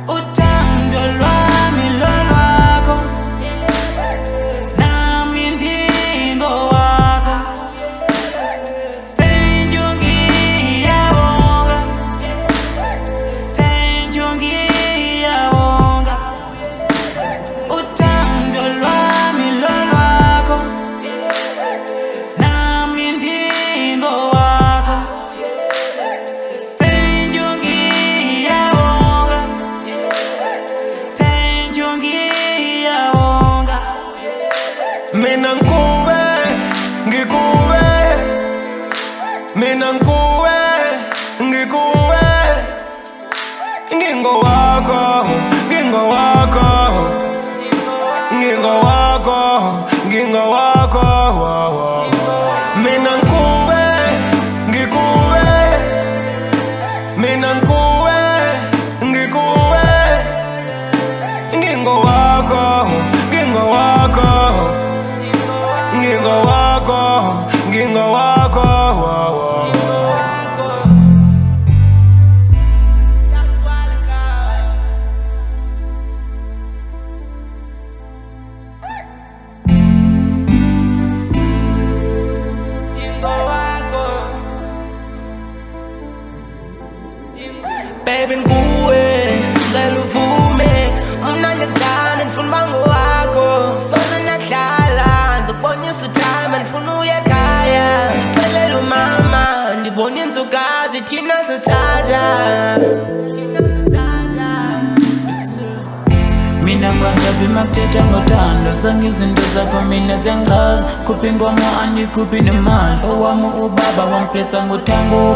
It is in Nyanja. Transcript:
Uthando lwami lolwakho, nami ndingowakho. Thank you ngiyabonga, thank you ngiyabonga. Uthando lwami lolwakho, nami ndingowakho. Thank you ngiyabonga, thank you ngiyabonga. Mina ngikuwe, ngikuwe, mina ngikuwe, ngikuwe, ngingowakho, ngingowakho, ngingowakho, ngingowakho. Mina ngikuwe, ngikuwe, mina ngikuwe, ngikuwe, ngingowakho, ngingowakho, ngingowakho, ngingowakho. Baby nguwe, cela uvume, mna ngiyathanda ngifuna umango wakho. Soze nahlala ngizokubonisa uthama, ngifuna uye ekhaya. Ngixelele umama, ndibona inzukazi thina sithatha. Mina ngwangabi makuthetha ngothando, zonke izinto zakho mina ziyangichaza. Khupha ingoma andikhuphi nemali, owami ubaba wamphesa ngothango.